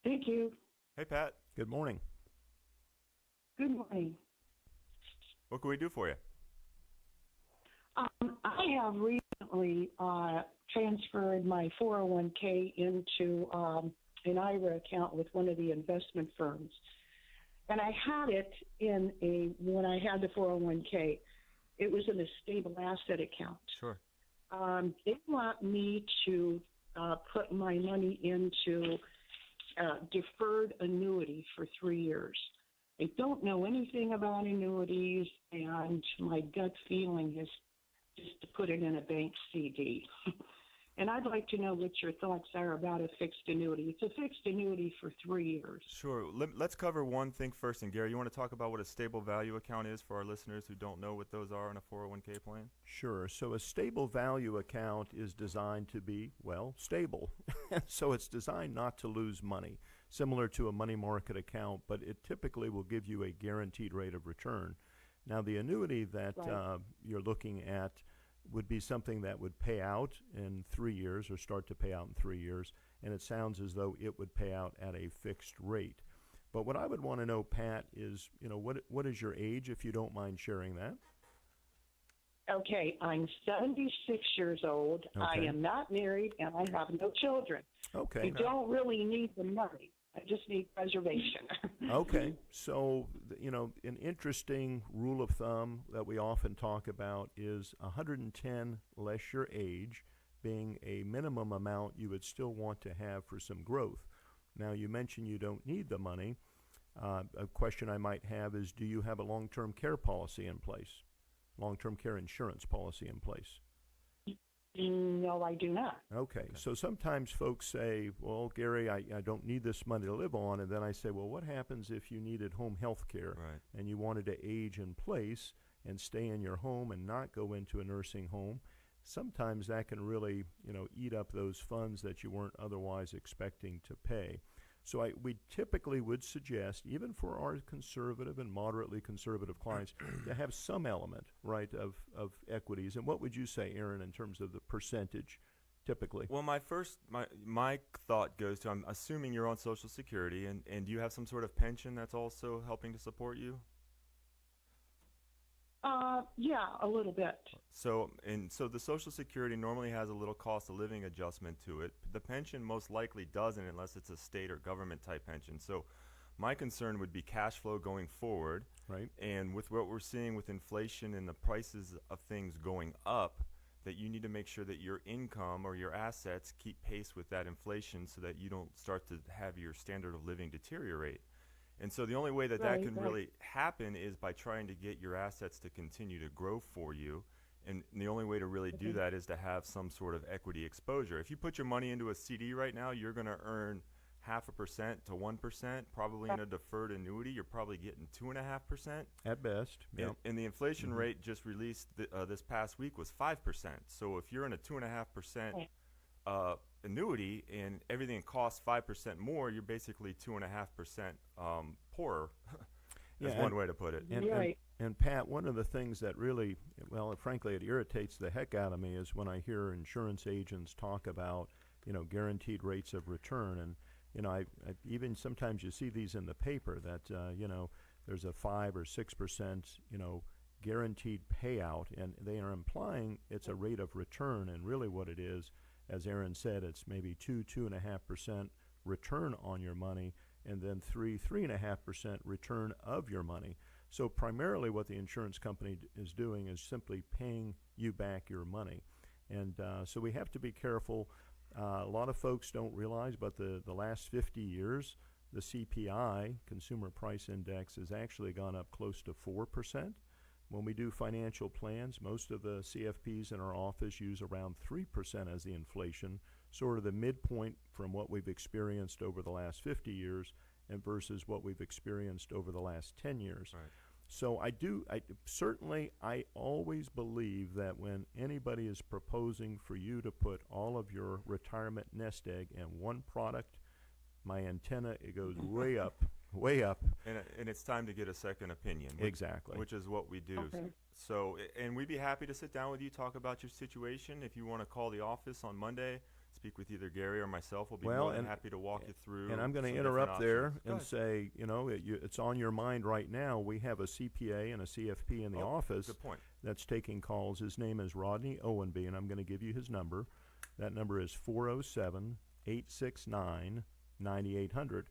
Thank you. Hey, Pat. Good morning. Good morning. What can we do for you? I have recently transferred my 401k into an IRA account with one of the investment firms. And I had it when I had the 401k, it was in a stable asset account. Sure. They want me to put my money into deferred annuity for 3 years. I don't know anything about annuities, and my gut feeling is just to put it in a bank CD. And I'd like to know what your thoughts are about a fixed annuity. It's a fixed annuity for 3 years. Sure. Let's cover one thing first. And Gary, you want to talk about what a stable value account is for our listeners who don't know what those are in a 401k plan? Sure. So a stable value account is designed to be, well, stable. So it's designed not to lose money, similar to a money market account, but it typically will give you a guaranteed rate of return. Now, the annuity that you're looking at would be something that would pay out in 3 years or start to pay out in 3 years, and it sounds as though it would pay out at a fixed rate. But what I would want to know, Pat, is, what is your age, if you don't mind sharing that? Okay, I'm 76 years old. Okay. I am not married, and I have no children. Okay. I don't really need the money. I just need preservation. Okay. So, an interesting rule of thumb that we often talk about is 110 less your age being a minimum amount you would still want to have for some growth. Now, you mentioned you don't need the money. A question I might have is, do you have a long-term care policy in place? Long-term care insurance policy in place? No, I do not. Okay. So sometimes folks say, well, Gary, I don't need this money to live on. And then I say, well, what happens if you needed home health care and you wanted to age in place and stay in your home and not go into a nursing home? Sometimes that can really, eat up those funds that you weren't otherwise expecting to pay. So we typically would suggest, even for our conservative and moderately conservative clients, to have some element, right, of equities. And what would you say, Aaron, in terms of the percentage, typically? Well, my thought goes to, I'm assuming you're on Social Security, and do you have some sort of pension that's also helping to support you? Yeah, a little bit. So the Social Security normally has a little cost of living adjustment to it. The pension most likely doesn't, unless it's a state or government type pension. So my concern would be cash flow going forward. Right. And with what we're seeing with inflation and the prices of things going up, that you need to make sure that your income or your assets keep pace with that inflation so that you don't start to have your standard of living deteriorate. And so the only way that can really happen is by trying to get your assets to continue to grow for you. And the only way to really do that is to have some sort of equity exposure. If you put your money into a CD right now, you're going to earn 0.5% to 1%. Probably in a deferred annuity, you're probably getting 2.5%. At best. Yep. And the inflation rate just released this past week was 5%. So if you're in a 2.5% annuity and everything costs 5% more, you're basically 2.5% poorer. That's one way to put it. And Pat, one of the things that really, well, frankly, it irritates the heck out of me is when I hear insurance agents talk about, guaranteed rates of return. And, I even sometimes you see these in the paper that, there's a 5 or 6%, guaranteed payout, and they are implying it's a rate of return. And really what it is, as Aaron said, it's maybe 2.5% return on your money, and then 3.5% return of your money. So primarily what the insurance company is doing is simply paying you back your money. And so we have to be careful. A lot of folks don't realize, but the last 50 years, the CPI, Consumer Price Index, has actually gone up close to 4%. When we do financial plans, most of the CFPs in our office use around 3% as the inflation, sort of the midpoint from what we've experienced over the last 50 years and versus what we've experienced over the last 10 years. Right. So I always believe that when anybody is proposing for you to put all of your retirement nest egg in one product, my antenna, it goes way up. Way up. And it's time to get a second opinion. Exactly. Which is what we do. Okay. So, and we'd be happy to sit down with you, talk about your situation. If you want to call the office on Monday, speak with either Gary or myself. We'll be Well, more than and- happy to walk you through. And I'm going to some different interrupt there options. Go and ahead. say, you know, it's on your mind right now. We have a CPA and a CFP in the Oh, office Good point. that's taking calls. His name is Rodney Owenby, and I'm going to give you his number. That number is 407-869-9800.